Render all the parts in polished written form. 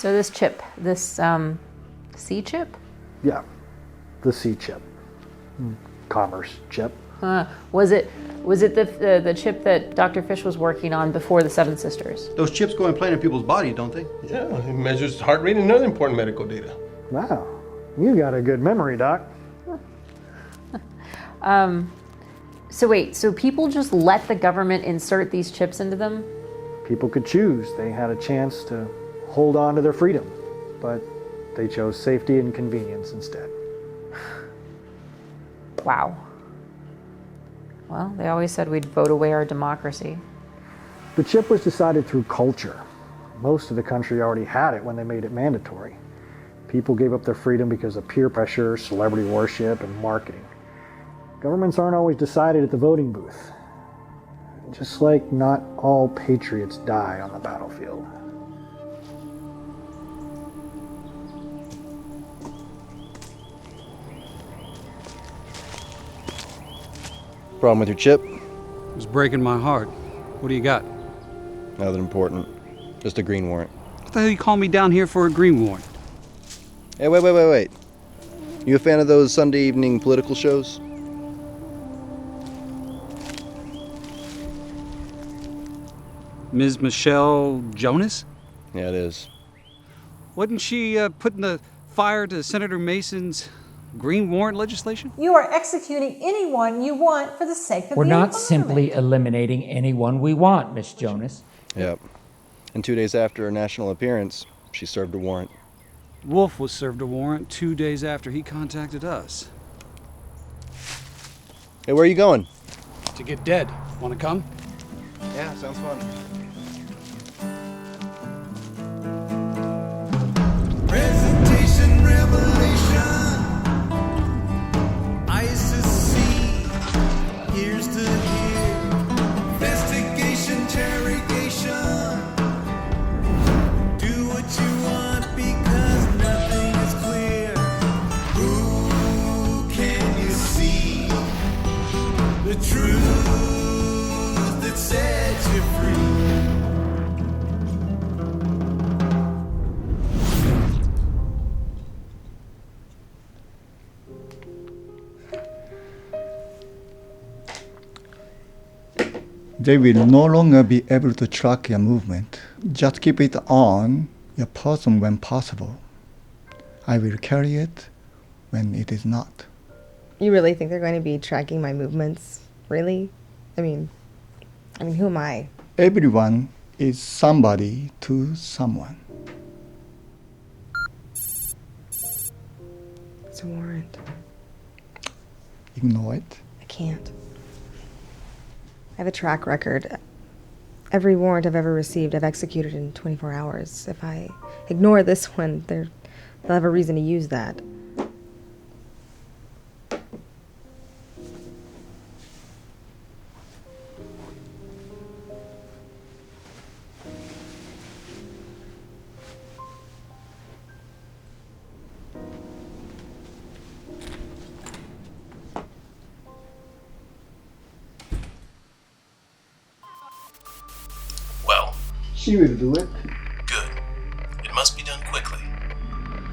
So this chip, this C chip? Yeah, the C chip. Commerce chip. Was it the chip that Dr. Fish was working on before the Seven Sisters? Those chips go implant in people's body, don't they? Yeah, it measures heart rate and other important medical data. Wow, you got a good memory, Doc. So wait, so people just let the government insert these chips into them? People could choose. They had a chance to hold on to their freedom, but they chose safety and convenience instead. Wow. Well, they always said we'd vote away our democracy. The chip was decided through culture. Most of the country already had it when they made it mandatory. People gave up their freedom because of peer pressure, celebrity worship, and marketing. Governments aren't always decided at the voting booth. Just like not all patriots die on the battlefield. Problem with your chip? It was breaking my heart. What do you got? Nothing important. Just a green warrant. What the hell you call me down here for a green warrant? Hey, wait. You a fan of those Sunday evening political shows? Ms. Michelle Jonas? Yeah, it is. Wasn't she putting the fire to Senator Mason's green warrant legislation? You are executing anyone you want for the sake of We're the not environment. simply eliminating anyone we want, Miss Jonas. Yep. And 2 days after her national appearance, she served a warrant. Wolf was served a warrant 2 days after he contacted us. Hey, where are you going? To get dead. Want to come? Yeah, sounds fun. Presentation, revelation, eyes to see, ears to hear, investigation, interrogation. Do what you want because nothing is clear. Who can you see? The truth that sets you free. They will no longer be able to track your movement. Just keep it on your person when possible. I will carry it when it is not. You really think they're going to be tracking my movements? Really? I mean, who am I? Everyone is somebody to someone. It's a warrant. Ignore it. I can't. I have a track record. Every warrant I've ever received, I've executed in 24 hours. If I ignore this one, they'll have a reason to use that. Well, She will do it. good. It must be done quickly.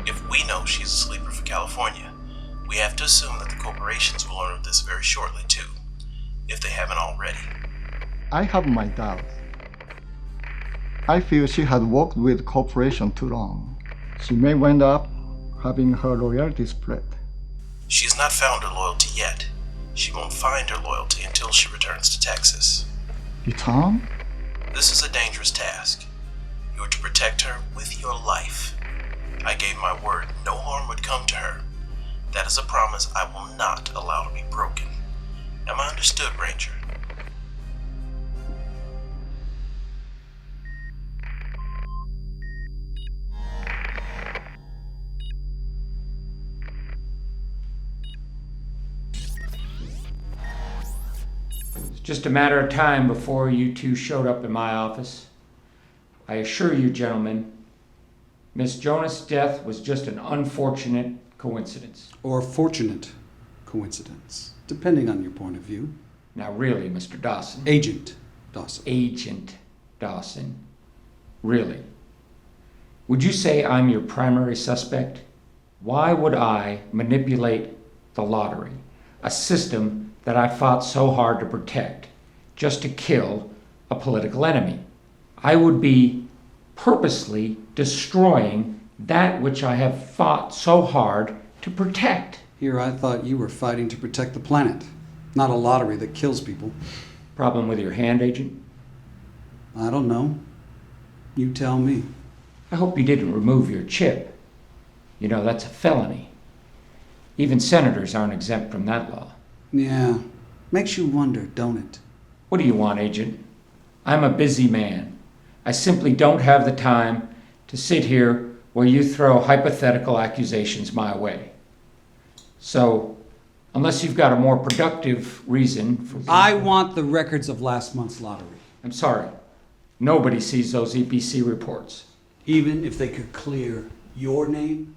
If we know she's a sleeper for California, we have to assume that the corporations will learn of this very shortly too, if they haven't already. I have my doubts. I feel she has worked with corporation too long. She may wind up having her loyalty split. She has not found her loyalty yet. She won't find her loyalty until she returns to Texas. Return? This is a dangerous task. You are to protect her with your life. I gave my word no harm would come to her. That is a promise I will not allow to be broken. Am I understood, Ranger? It's just a matter of time before you two showed up in my office. I assure you, gentlemen, Miss Jonas' death was just an unfortunate coincidence. Or fortunate coincidence, depending on your point of view. Now really, Mr. Dawson. Agent Dawson. Agent Dawson. Really. Would you say I'm your primary suspect? Why would I manipulate the lottery, a system that I fought so hard to protect, just to kill a political enemy? I would be purposely destroying that which I have fought so hard to protect. Here I thought you were fighting to protect the planet, not a lottery that kills people. Problem with your hand, Agent? I don't know. You tell me. I hope you didn't remove your chip. You know, that's a felony. Even senators aren't exempt from that law. Yeah, makes you wonder, don't it? What do you want, Agent? I'm a busy man. I simply don't have the time to sit here while you throw hypothetical accusations my way. So, unless you've got a more productive reason for... I want the records of last month's lottery. I'm sorry. Nobody sees those EPC reports. Even if they could clear your name?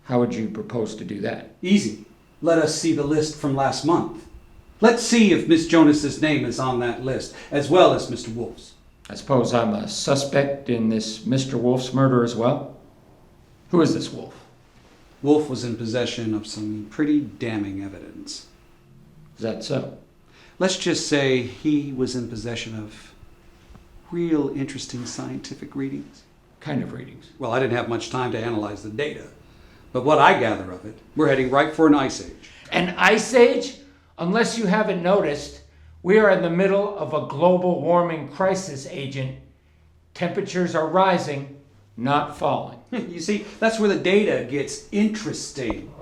How would you propose to do that? Easy. Let us see the list from last month. Let's see if Miss Jonas's name is on that list, as well as Mr. Wolf's. I suppose I'm a suspect in this Mr. Wolf's murder as well? Who is this Wolf? Wolf was in possession of some pretty damning evidence. Is that so? Let's just say he was in possession of real interesting scientific readings. Kind of readings? Well, I didn't have much time to analyze the data. But what I gather of it, we're heading right for an ice age. An ice age? Unless you haven't noticed, we are in the middle of a global warming crisis, Agent. Temperatures are rising, not falling. You see, that's where the data gets interesting.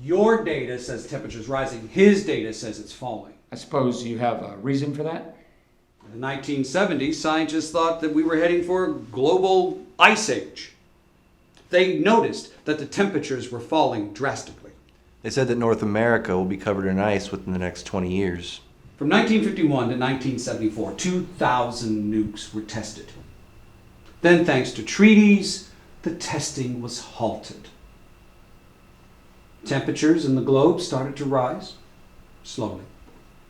Your data says temperature's rising. His data says it's falling. I suppose you have a reason for that? In the 1970s, scientists thought that we were heading for a global ice age. They noticed that the temperatures were falling drastically. They said that North America will be covered in ice within the next 20 years. From 1951 to 1974, 2,000 nukes were tested. Then, thanks to treaties, the testing was halted. Temperatures in the globe started to rise, slowly.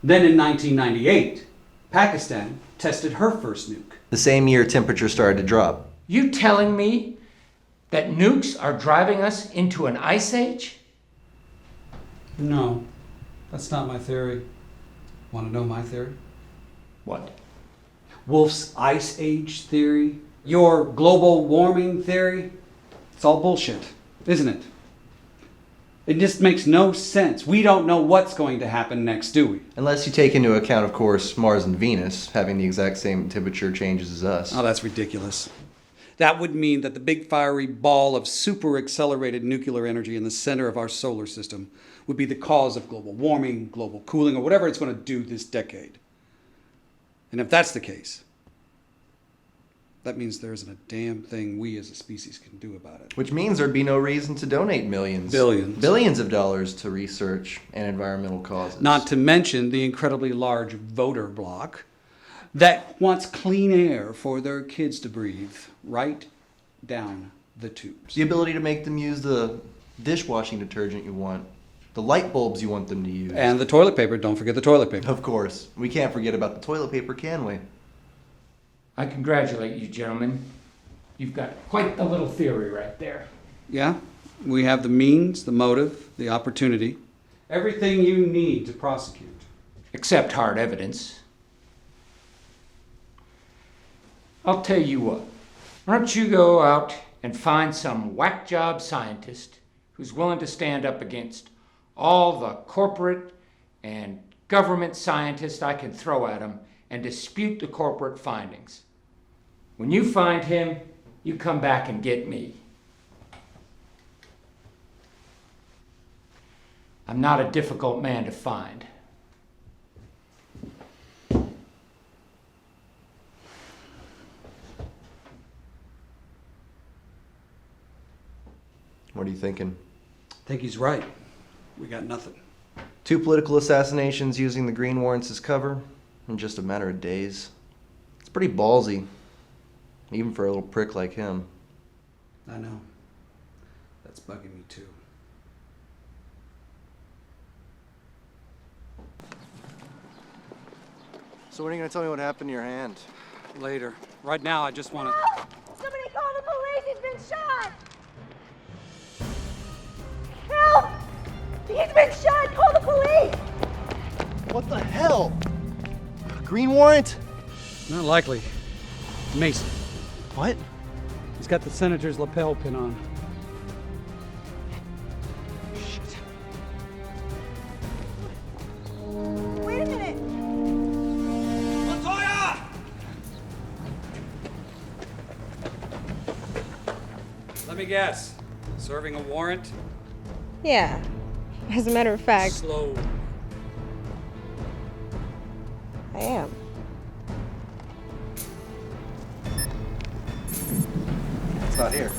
Then in 1998, Pakistan tested her first nuke. The same year temperatures started to drop. You telling me that nukes are driving us into an ice age? No, that's not my theory. Want to know my theory? What? Wolf's ice age theory? Your global warming theory? It's all bullshit, isn't it? It just makes no sense. We don't know what's going to happen next, do we? Unless you take into account, of course, Mars and Venus having the exact same temperature changes as us. Oh, that's ridiculous. That would mean that the big fiery ball of super accelerated nuclear energy in the center of our solar system would be the cause of global warming, global cooling, or whatever it's going to do this decade. And if that's the case, that means there isn't a damn thing we as a species can do about it. Which means there'd be no reason to donate millions. Billions of dollars to research and environmental causes. Not to mention the incredibly large voter bloc that wants clean air for their kids to breathe right down the tubes. The ability to make them use the dishwashing detergent you want. The light bulbs you want them to use. And the toilet paper. Don't forget the toilet paper. Of course. We can't forget about the toilet paper, can we? I congratulate you, gentlemen. You've got quite the little theory right there. Yeah, we have the means, the motive, the opportunity. Everything you need to prosecute. Except hard evidence. I'll tell you what. Why don't you go out and find some whack job scientist who's willing to stand up against all the corporate and government scientists I can throw at him and dispute the corporate findings. When you find him, you come back and get me. I'm not a difficult man to find. What are you thinking? I think he's right. We got nothing. 2 political assassinations using the green warrants as cover in just a matter of days. It's pretty ballsy, even for a little prick like him. I know. That's bugging me too. So when are you going to tell me what happened to your hand? Later. Right now, I just want to... Somebody call the police! He's been shot! been shot! Call the police! What the hell? Green warrant? Not likely. Mason. What? He's got the senator's lapel pin on. Wait a minute! Montoya! Let me guess. Serving a warrant? Yeah. As a matter of fact, Slow. I am. It's not here.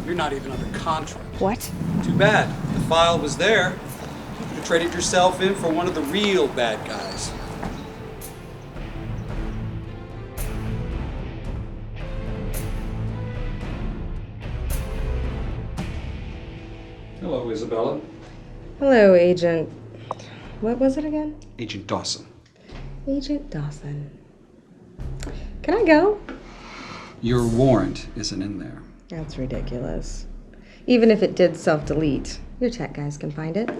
You're not even under contract. What? Too bad. The file was there. You could have traded yourself in for one of the real bad guys. Hello, Isabella. Hello, Agent. What was it again? Agent Dawson. Agent Dawson. Can I go? Your warrant isn't in there. That's ridiculous. Even if it did self-delete, your tech guys can find it.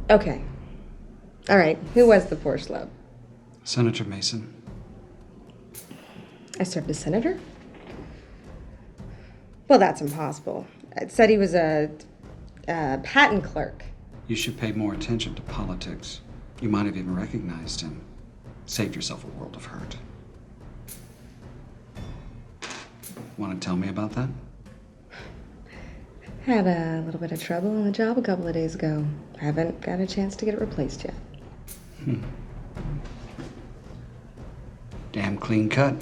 Okay. All right, who was the poor schlub? Senator Mason. I served a senator? Well, that's impossible. It said he was a patent clerk. You should pay more attention to politics. You might have even recognized him. Saved yourself a world of hurt. Want to tell me about that? Had a little bit of trouble on the job a couple of days ago. Haven't got a chance to get it replaced yet. Damn clean cut.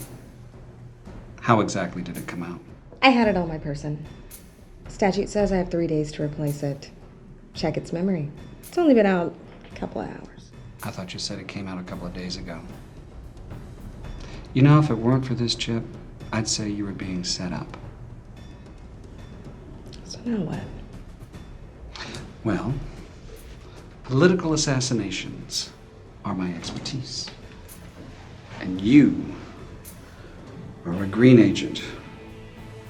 How exactly did it come out? I had it on my person. Statute says I have 3 days to replace it. Check its memory. It's only been out a couple of hours. I thought you said it came out a couple of days ago. You know, if it weren't for this chip, I'd say you were being set up. So now what? Well, political assassinations are my expertise. And you are a green agent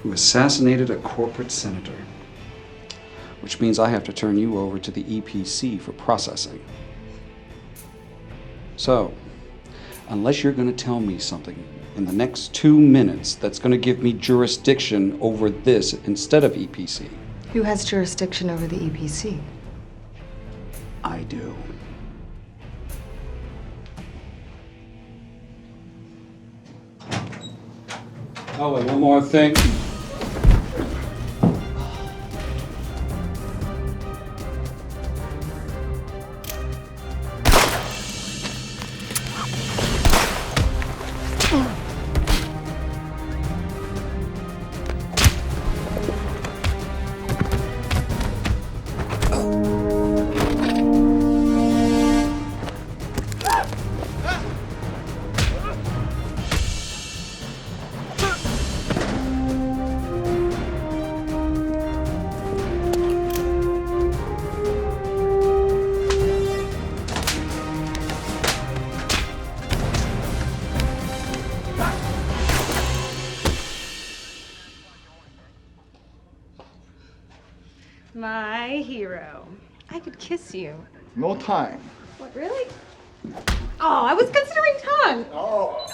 who assassinated a corporate senator. Which means I have to turn you over to the EPC for processing. So, unless you're going to tell me something in the next 2 minutes that's going to give me jurisdiction over this instead of EPC. Who has jurisdiction over the EPC? I do. Oh, and one more thing. My hero. I could kiss you. No time. What, really? Oh, I was considering tongue. Oh.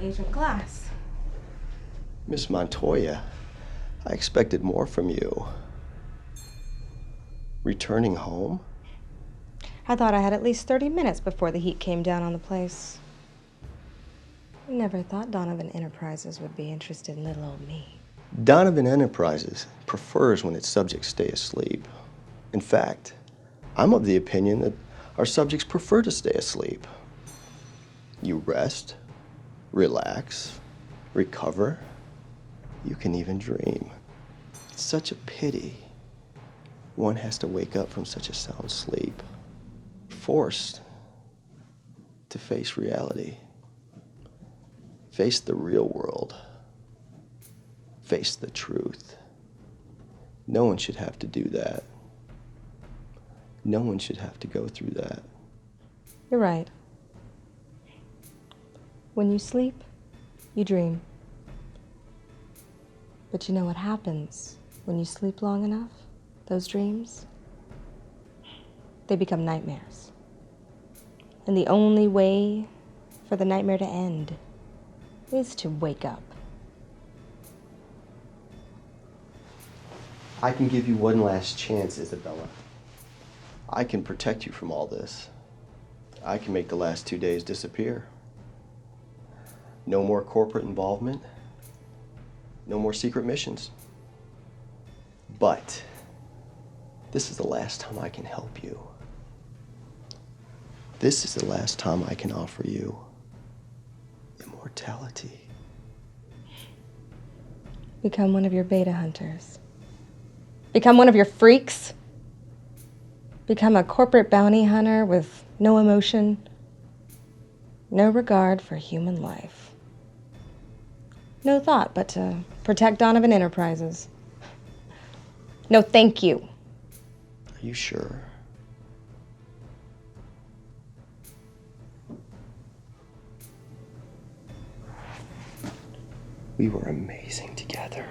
Agent Glass. Miss Montoya, I expected more from you. Returning home? I thought I had at least 30 minutes before the heat came down on the place. I never thought Donovan Enterprises would be interested in little old me. Donovan Enterprises prefers when its subjects stay asleep. In fact, I'm of the opinion that our subjects prefer to stay asleep. You rest, relax, recover. You can even dream. It's such a pity one has to wake up from such a sound sleep, forced to face reality, face the real world, face the truth, No one should have to do that. No one should have to go through that. You're right. When you sleep, you dream. But you know what happens when you sleep long enough? Those dreams? They become nightmares. And the only way for the nightmare to end is to wake up. I can give you one last chance, Isabella. I can protect you from all this. I can make the last 2 days disappear. No more corporate involvement. No more secret missions. But this is the last time I can help you. This is the last time I can offer you immortality. Become one of your beta hunters. Become one of your freaks. Become a corporate bounty hunter with no emotion, no regard for human life. No thought but to protect Donovan Enterprises. No thank you. Are you sure? We were amazing together.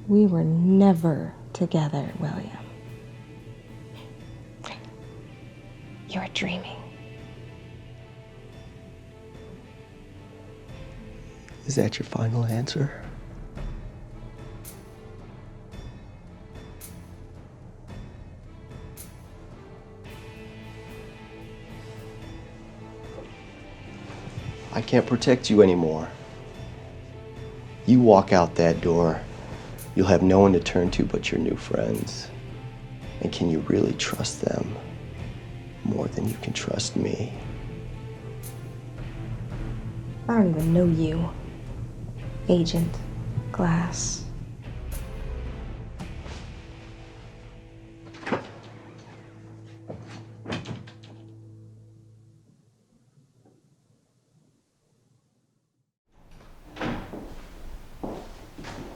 We were never together, William. You're dreaming. Is that your final answer? I can't protect you anymore. You walk out that door, you'll have no one to turn to but your new friends. And can you really trust them more than you can trust me? I don't even know you, Agent Glass.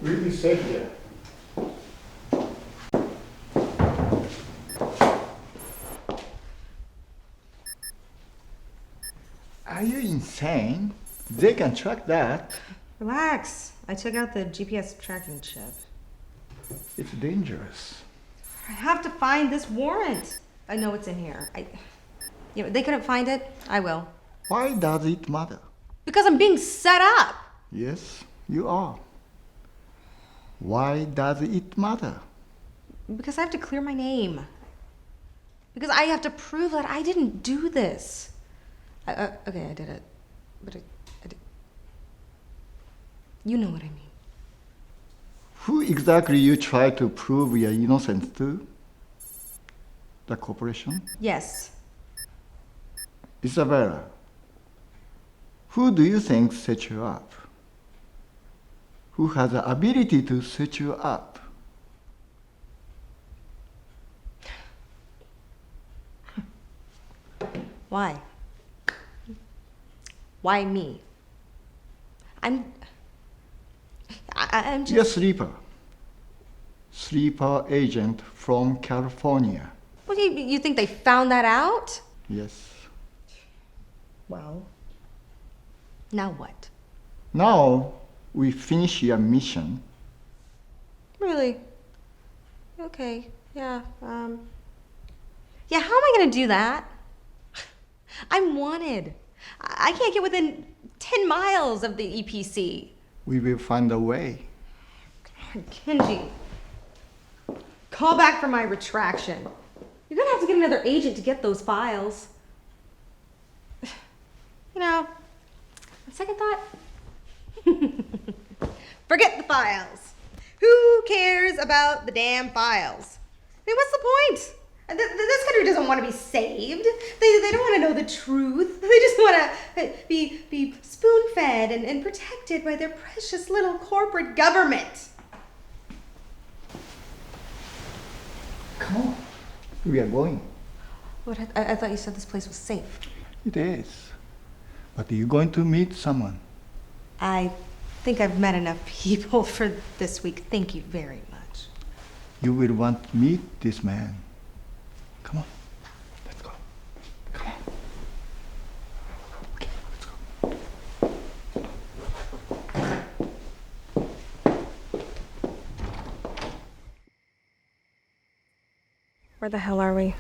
Really safe here. Are you insane? They can track that. Relax. I took out the GPS tracking chip. It's dangerous. I have to find this warrant. I know it's in here. They couldn't find it. I will. Why does it matter? Because I'm being set up. Yes, you are. Why does it matter? Because I have to clear my name. Because I have to prove that I didn't do this. Okay, I did it. But I did. You know what I mean. Who exactly you try to prove your innocence to? The corporation? Yes. Isabella, who do you think set you up? Who has the ability to set you up? Why? Why me? I'm just... You're a sleeper. Sleeper agent from California. What do you think they found that out? Yes. Well, now what? Now we finish your mission. Really? Okay, yeah, yeah, how am I gonna do that? I'm wanted. I can't get within 10 miles of the EPC. We will find a way. Kenji, call back for my retraction. You're gonna have to get another agent to get those files. You know, on second thought, forget the files. Who cares about the damn files? I mean, what's the point? This country doesn't want to be saved. They don't want to know the truth. They just want to be spoon-fed and protected by their precious little corporate government. Come on. We are going. What? I thought you said this place was safe. It is. But you're going to meet someone. I think I've met enough people for this week. Thank you very much. You will want to meet this man. Come on, let's go. Come on. Okay, let's go. Where the hell are we?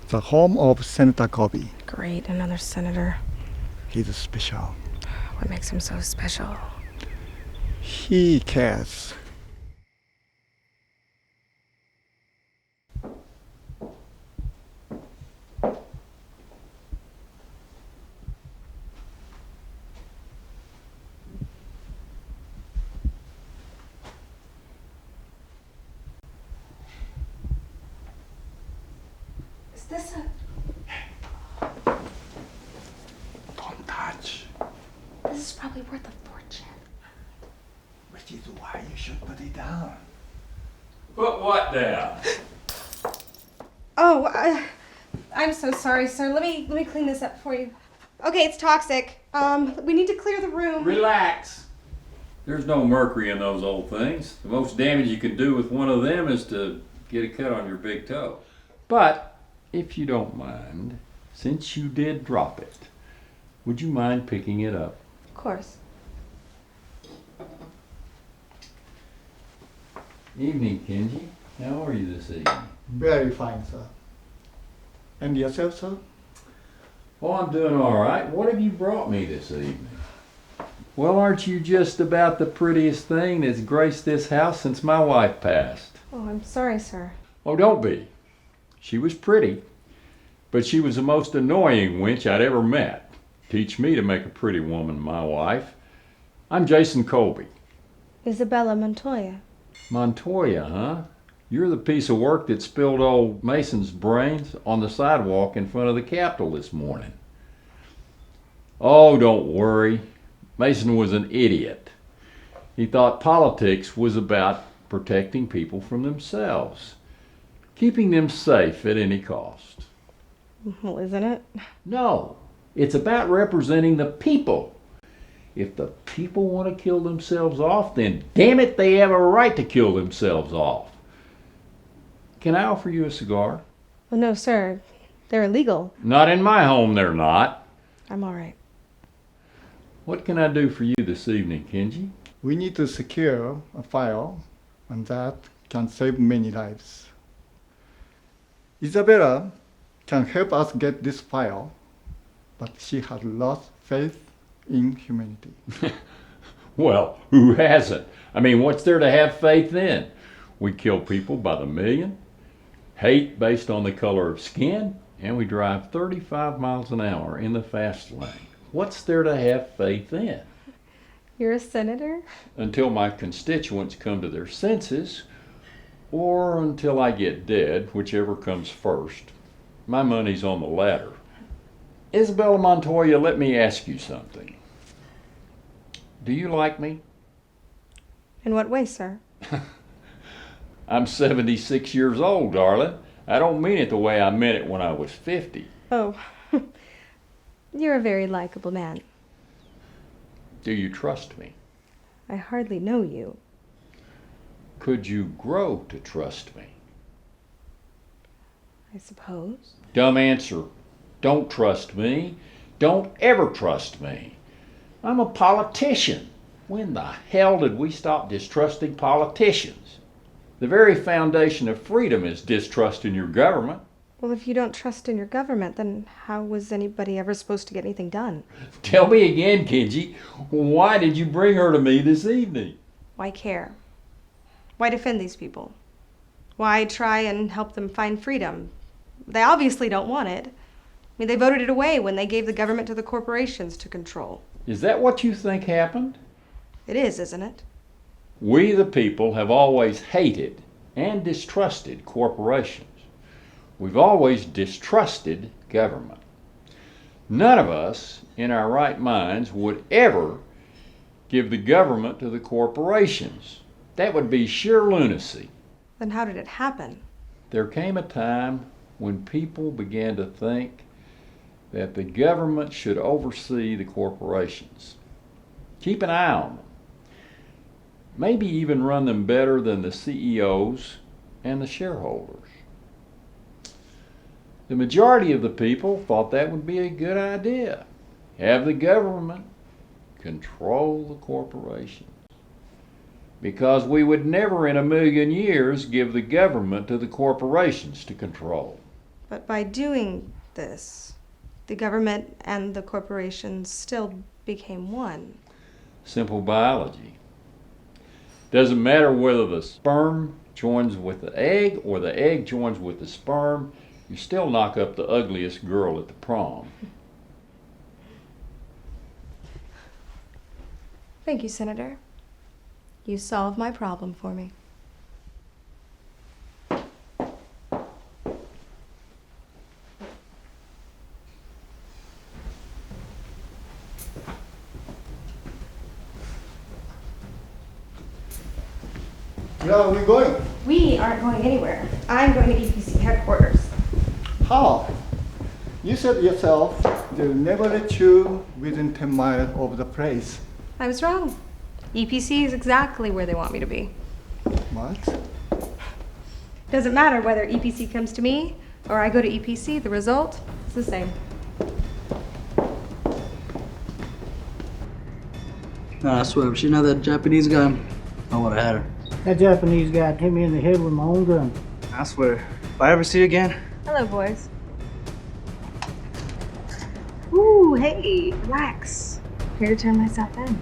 The home of Senator Scoville. Great, another senator. He's special. What makes him so special? He cares. Is this a... Don't touch. This is probably worth a fortune. Which is why you should put it down. Put what down? Oh, I'm so sorry, sir. Let me clean this up for you. Okay, it's toxic. We need to clear the room. Relax. There's no mercury in those old things. The most damage you can do with one of them is to get a cut on your big toe. But, if you don't mind, since you did drop it, would you mind picking it up? Of course. Evening, Kenji. How are you this evening? Very fine, sir. And yourself, sir? Oh, I'm doing all right. What have you brought me this evening? Well, aren't you just about the prettiest thing that's graced this house since my wife passed? Oh, I'm sorry, sir. Oh, don't be. She was pretty, but she was the most annoying wench I'd ever met. Teach me to make a pretty woman my wife. I'm Jason Colby. Isabella Montoya. Montoya, huh? You're the piece of work that spilled old Mason's brains on the sidewalk in front of the Capitol this morning. Oh, don't worry. Mason was an idiot. He thought politics was about protecting people from themselves, keeping them safe at any cost. Well, isn't it? No, it's about representing the people. If the people want to kill themselves off, then damn it, they have a right to kill themselves off. Can I offer you a cigar? Oh, no, sir. They're illegal. Not in my home, they're not. I'm all right. What can I do for you this evening, Kenji? We need to secure a file, and that can save many lives. Isabella can help us get this file, but she has lost faith in humanity. Well, who hasn't? I mean, what's there to have faith in? We kill people by the million, hate based on the color of skin, and we drive 35 miles an hour in the fast lane. What's there to have faith in? You're a senator? Until my constituents come to their senses, or until I get dead, whichever comes first. My money's on the latter. Isabella Montoya, let me ask you something. Do you like me? In what way, sir? I'm 76 years old, darling. I don't mean it the way I meant it when I was 50. Oh, you're a very likable man. Do you trust me? I hardly know you. Could you grow to trust me? I suppose. Dumb answer. Don't trust me. Don't ever trust me. I'm a politician. When the hell did we stop distrusting politicians? The very foundation of freedom is distrust in your government. Well, if you don't trust in your government, then how was anybody ever supposed to get anything done? Tell me again, Kenji, why did you bring her to me this evening? Why care? Why defend these people? Why try and help them find freedom? They obviously don't want it. I mean, they voted it away when they gave the government to the corporations to control. Is that what you think happened? It is, isn't it? We, the people, have always hated and distrusted corporations. We've always distrusted government. None of us, in our right minds, would ever give the government to the corporations. That would be sheer lunacy. Then how did it happen? There came a time when people began to think that the government should oversee the corporations. Keep an eye on them. maybe even run them better than the CEOs and the shareholders. The majority of the people thought that would be a good idea. Have the government control the corporations. Because we would never in a million years give the government to the corporations to control. But by doing this, the government and the corporations still became one. Simple biology. Doesn't matter whether the sperm joins with the egg or the egg joins with the sperm, you still knock up the ugliest girl at the prom. Thank you, Senator. You solved my problem for me. Where are we going? We aren't going anywhere. I'm going to EPC headquarters. How? You said yourself they'll never let you within 10 miles of the place. I was wrong. EPC is exactly where they want me to be. What? Doesn't matter whether EPC comes to me or I go to EPC, the result is the same. I swear, if she's not that Japanese guy, I would have had her. That Japanese guy hit me in the head with my own gun. I swear, if I ever see you again. Hello, boys. Ooh, hey, relax. Here to turn myself in.